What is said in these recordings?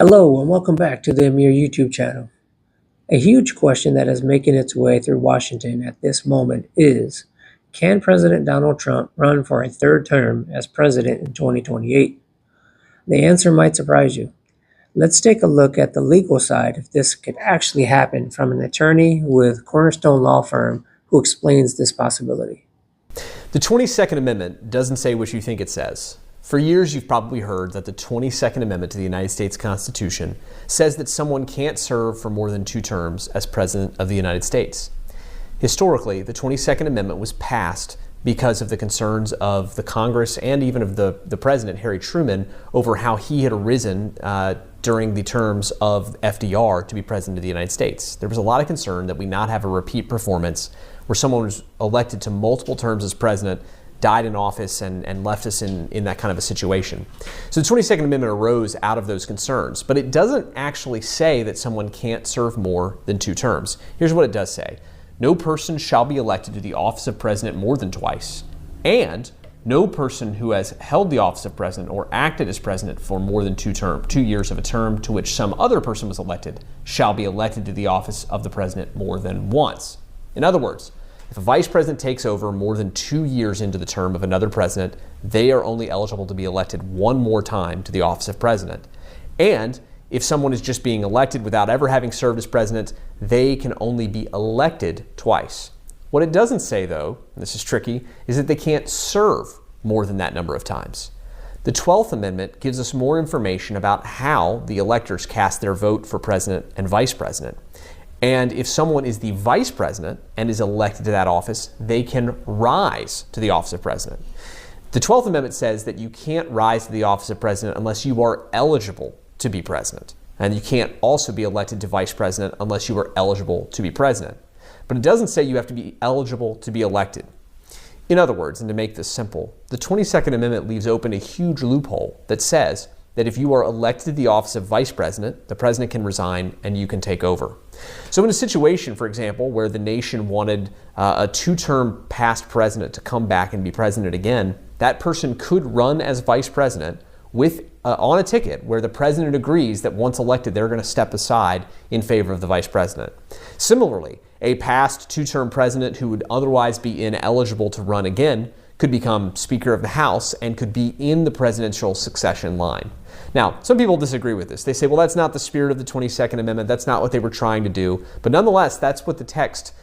Hello and welcome back to the A.M.I.R YouTube channel. A huge question that is making its way through Washington at this moment is, can President Donald Trump run for a third term as president in 2028? The answer might surprise you. Let's take a look at the legal side if this could actually happen from an attorney with Cornerstone Law Firm who explains this possibility. The 22nd Amendment doesn't say what you think it says. For years, you've probably heard that the 22nd Amendment to the United States Constitution says that someone can't serve for more than 2 terms as President of the United States. Historically, the 22nd Amendment was passed because of the concerns of the Congress and even of the President, Harry Truman, over how he had arisen during the terms of FDR to be President of the United States. There was a lot of concern that we not have a repeat performance where someone was elected to multiple terms as President, died in office and left us in that kind of a situation. So the 22nd Amendment arose out of those concerns, but it doesn't actually say that someone can't serve more than 2 terms. Here's what it does say. No person shall be elected to the office of president more than twice, and no person who has held the office of president or acted as president for more than 2 years of a term to which some other person was elected shall be elected to the office of the president more than once. In other words, if a vice president takes over more than 2 years into the term of another president, they are only eligible to be elected one more time to the office of president. And if someone is just being elected without ever having served as president, they can only be elected twice. What it doesn't say, though, and this is tricky, is that they can't serve more than that number of times. The 12th Amendment gives us more information about how the electors cast their vote for president and vice president. And if someone is the vice president and is elected to that office, they can rise to the office of president. The 12th Amendment says that you can't rise to the office of president unless you are eligible to be president. And you can't also be elected to vice president unless you are eligible to be president. But it doesn't say you have to be eligible to be elected. In other words, and to make this simple, the 22nd Amendment leaves open a huge loophole that says that if you are elected to the office of vice president, the president can resign and you can take over. So in a situation, for example, where the nation wanted a 2-term past president to come back and be president again, that person could run as vice president with on a ticket where the president agrees that once elected, they're going to step aside in favor of the vice president. Similarly, a past 2-term president who would otherwise be ineligible to run again could become Speaker of the House and could be in the presidential succession line. Now, some people disagree with this. They say, well, that's not the spirit of the 22nd Amendment. That's not what they were trying to do. But nonetheless, that's what the text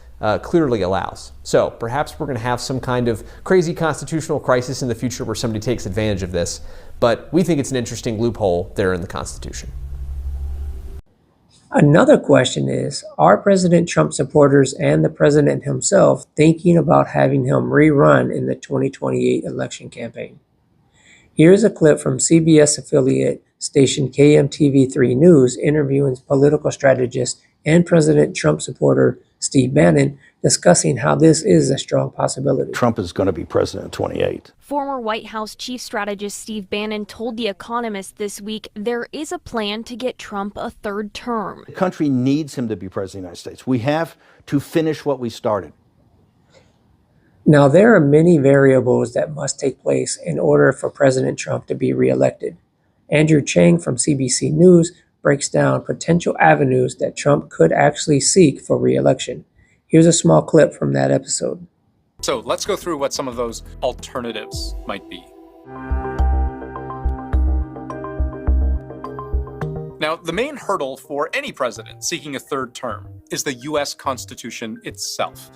clearly allows. So perhaps we're going to have some kind of crazy constitutional crisis in the future where somebody takes advantage of this. But we think it's an interesting loophole there in the Constitution. Another question is, are President Trump supporters and the president himself thinking about having him rerun in the 2028 election campaign? Here's a clip from CBS affiliate station KMTV3 News interviewing political strategist and President Trump supporter Steve Bannon discussing how this is a strong possibility. Trump is going to be president in 28. Former White House chief strategist Steve Bannon told The Economist this week there is a plan to get Trump a 3rd term. The country needs him to be president of the United States. We have to finish what we started. Now, there are many variables that must take place in order for President Trump to be reelected. Andrew Chang from CBC News breaks down potential avenues that Trump could actually seek for reelection. Here's a small clip from that episode. So let's go through what some of those alternatives might be. Now, the main hurdle for any president seeking a 3rd term is the U.S. Constitution itself.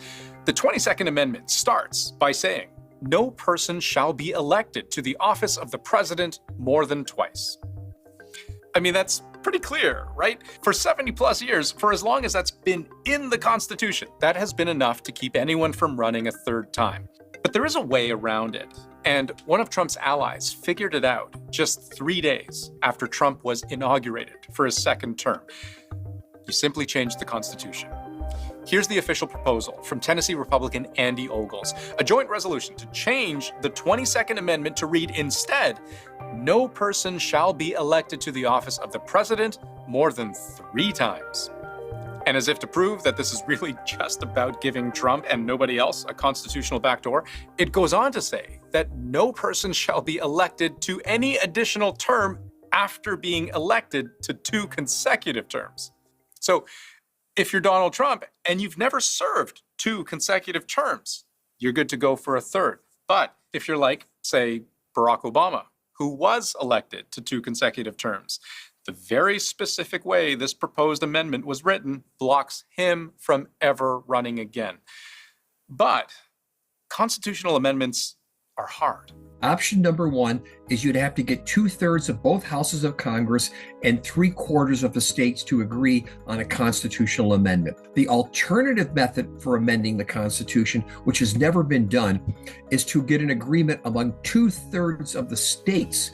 The 22nd Amendment starts by saying, no person shall be elected to the office of the president more than twice. I mean, that's pretty clear, right? For 70 plus years, for as long as that's been in the Constitution, that has been enough to keep anyone from running a 3rd time. But there is a way around it. And one of Trump's allies figured it out just 3 days after Trump was inaugurated for his 2nd term. You simply change the Constitution. Here's the official proposal from Tennessee Republican Andy Ogles, a joint resolution to change the 22nd Amendment to read instead, no person shall be elected to the office of the president more than 3 times. And as if to prove that this is really just about giving Trump and nobody else a constitutional backdoor, it goes on to say that no person shall be elected to any additional term after being elected to 2 consecutive terms. So if you're Donald Trump and you've never served 2 consecutive terms, you're good to go for a third. But if you're like, say, Barack Obama, who was elected to 2 consecutive terms, the very specific way this proposed amendment was written blocks him from ever running again. But constitutional amendments are hard. Option number one is you'd have to get 2/3 of both houses of Congress and 3/4 of the states to agree on a constitutional amendment. The alternative method for amending the Constitution, which has never been done, is to get an agreement among 2/3 of the states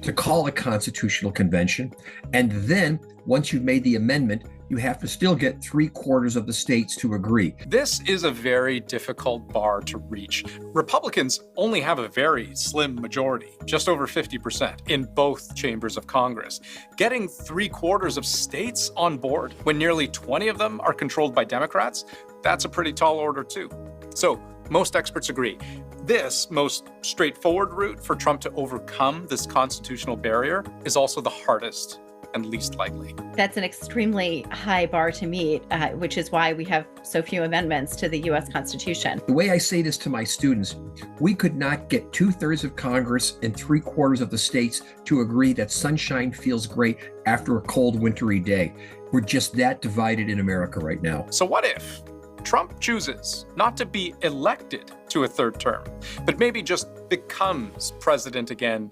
to call a constitutional convention. And then once you've made the amendment, you have to still get 3/4 of the states to agree. This is a very difficult bar to reach. Republicans only have a very slim majority, just over 50% in both chambers of Congress. Getting 3/4 of states on board when nearly 20 of them are controlled by Democrats, that's a pretty tall order too. So most experts agree. This most straightforward route for Trump to overcome this constitutional barrier is also the hardest and least likely. That's an extremely high bar to meet, which is why we have so few amendments to the U.S. Constitution. The way I say this to my students, we could not get 2/3 of Congress and 3/4 of the states to agree that sunshine feels great after a cold, wintry day. We're just that divided in America right now. So what if Trump chooses not to be elected to a third term, but maybe just becomes president again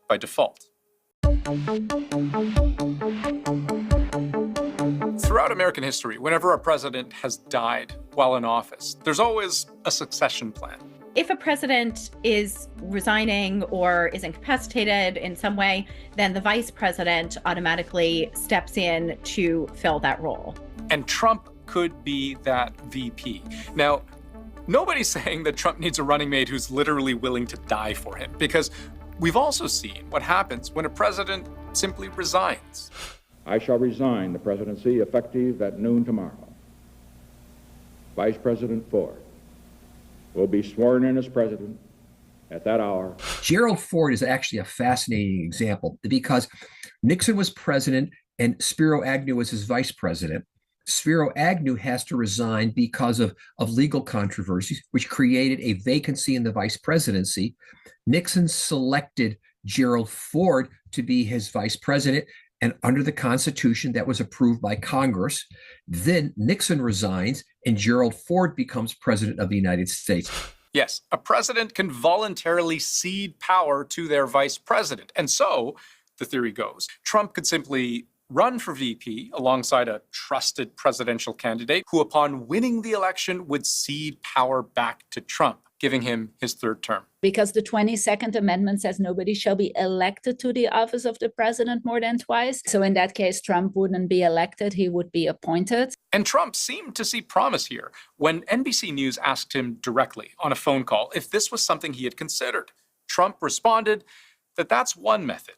by default? Throughout American history, whenever a president has died while in office, there's always a succession plan. If a president is resigning or is incapacitated in some way, then the vice president automatically steps in to fill that role. And Trump could be that VP. Now, nobody's saying that Trump needs a running mate who's literally willing to die for him, because we've also seen what happens when a president simply resigns. I shall resign the presidency effective at noon tomorrow. Vice President Ford will be sworn in as president at that hour. Gerald Ford is actually a fascinating example because Nixon was president and Spiro Agnew was his vice president. Spiro Agnew has to resign because of legal controversies, which created a vacancy in the vice presidency. Nixon selected Gerald Ford to be his vice president, and under the Constitution that was approved by Congress. Then Nixon resigns and Gerald Ford becomes president of the United States. Yes, a president can voluntarily cede power to their vice president. And so, the theory goes, Trump could simply run for VP alongside a trusted presidential candidate who, upon winning the election, would cede power back to Trump, giving him his third term. Because the 22nd Amendment says nobody shall be elected to the office of the president more than twice. So in that case, Trump wouldn't be elected, he would be appointed. And Trump seemed to see promise here when NBC News asked him directly on a phone call if this was something he had considered. Trump responded that that's one method.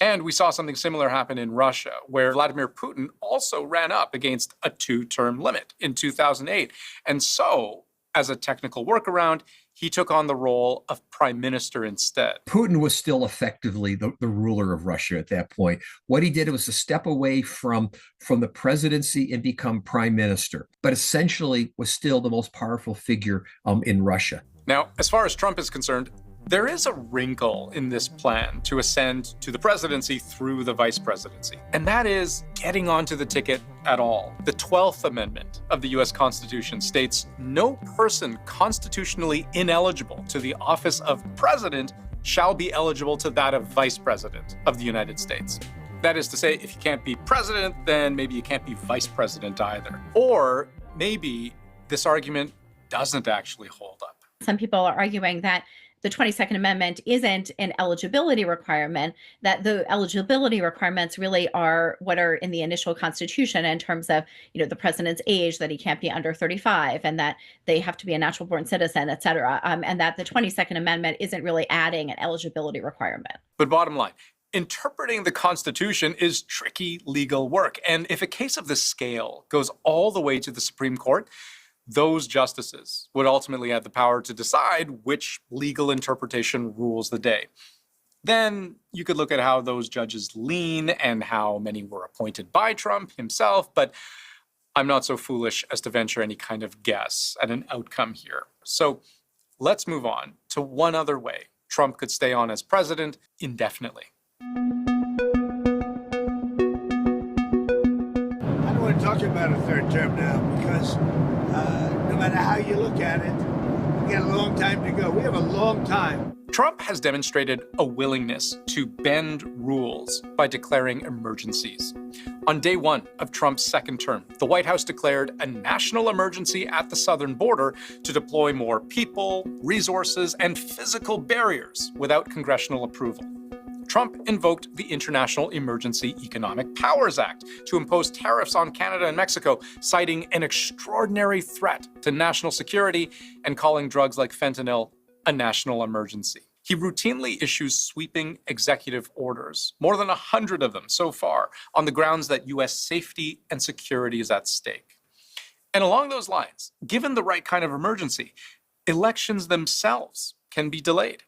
And we saw something similar happen in Russia, where Vladimir Putin also ran up against a 2-term limit in 2008. And so, as a technical workaround, he took on the role of prime minister instead. Putin was still effectively the ruler of Russia at that point. What he did was to step away from the presidency and become prime minister, but essentially was still the most powerful figure in Russia. Now, as far as Trump is concerned, there is a wrinkle in this plan to ascend to the presidency through the vice presidency, and that is getting onto the ticket at all. The 12th Amendment of the U.S. Constitution states no person constitutionally ineligible to the office of president shall be eligible to that of vice president of the United States. That is to say, if you can't be president, then maybe you can't be vice president either. Or maybe this argument doesn't actually hold up. Some people are arguing that the 22nd Amendment isn't an eligibility requirement, that the eligibility requirements really are what are in the initial Constitution in terms of, the president's age, that he can't be under 35, and that they have to be a natural born citizen, et cetera, and that the 22nd Amendment isn't really adding an eligibility requirement. But bottom line, interpreting the Constitution is tricky legal work. And if a case of this scale goes all the way to the Supreme Court, those justices would ultimately have the power to decide which legal interpretation rules the day. Then you could look at how those judges lean and how many were appointed by Trump himself, but I'm not so foolish as to venture any kind of guess at an outcome here. So let's move on to one other way Trump could stay on as president indefinitely. I don't want to talk about a third term now because no matter how you look at it, we got a long time to go. We have a long time. Trump has demonstrated a willingness to bend rules by declaring emergencies. On day one of Trump's second term, the White House declared a national emergency at the southern border to deploy more people, resources, and physical barriers without congressional approval. Trump invoked the International Emergency Economic Powers Act to impose tariffs on Canada and Mexico, citing an extraordinary threat to national security and calling drugs like fentanyl a national emergency. He routinely issues sweeping executive orders, more than 100 of them so far, on the grounds that U.S. safety and security is at stake. And along those lines, given the right kind of emergency, elections themselves can be delayed.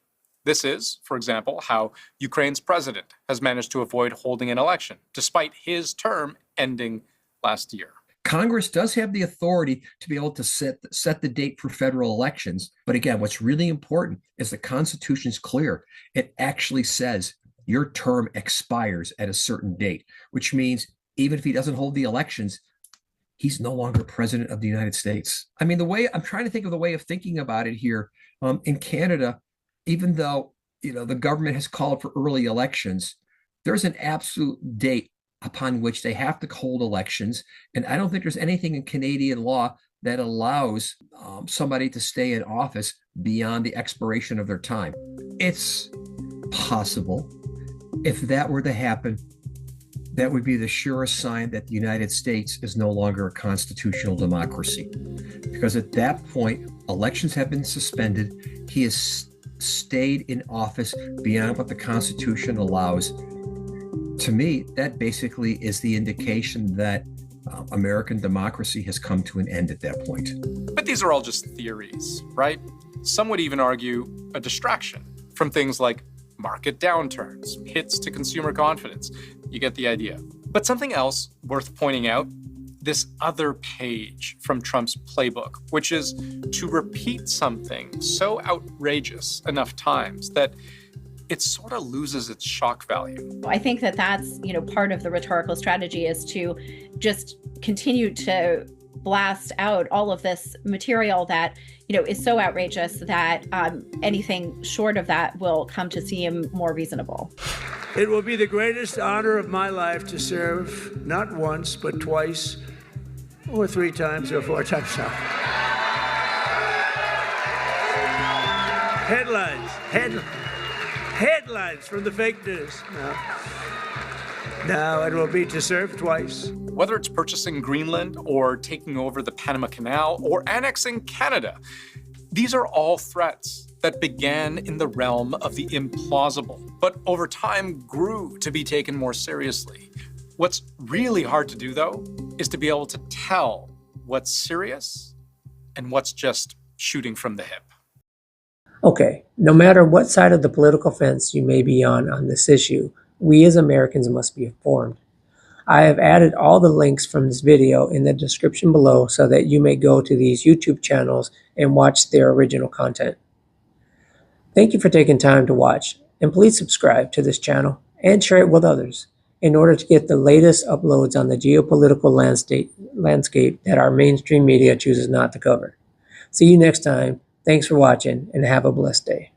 This is, for example, how Ukraine's president has managed to avoid holding an election, despite his term ending last year. Congress does have the authority to be able to set the date for federal elections. But again, what's really important is the Constitution is clear. It actually says your term expires at a certain date, which means even if he doesn't hold the elections, he's no longer president of the United States. I mean, I'm trying to think of the way of thinking about it here. In Canada, even though the government has called for early elections, there's an absolute date upon which they have to hold elections. And I don't think there's anything in Canadian law that allows somebody to stay in office beyond the expiration of their time. It's possible. If that were to happen, that would be the surest sign that the United States is no longer a constitutional democracy. Because at that point, elections have been suspended. He has stayed in office beyond what the Constitution allows. To me, that basically is the indication that American democracy has come to an end at that point. But these are all just theories, right? Some would even argue a distraction from things like market downturns, hits to consumer confidence. You get the idea. But something else worth pointing out, this other page from Trump's playbook, which is to repeat something so outrageous enough times that it sort of loses its shock value. I think that that's, part of the rhetorical strategy is to just continue to blast out all of this material that, is so outrageous that anything short of that will come to seem more reasonable. It will be the greatest honor of my life to serve not once, but twice, or 3 times, or 4 times now. Headlines from the fake news. No, it will be to serve twice. Whether it's purchasing Greenland or taking over the Panama Canal or annexing Canada, these are all threats that began in the realm of the implausible, but over time grew to be taken more seriously. What's really hard to do, though, is to be able to tell what's serious and what's just shooting from the hip. Okay, no matter what side of the political fence you may be on this issue, we as Americans must be informed. I have added all the links from this video in the description below so that you may go to these YouTube channels and watch their original content. Thank you for taking time to watch, and please subscribe to this channel and share it with others in order to get the latest uploads on the geopolitical landscape that our mainstream media chooses not to cover. See you next time. Thanks for watching and have a blessed day.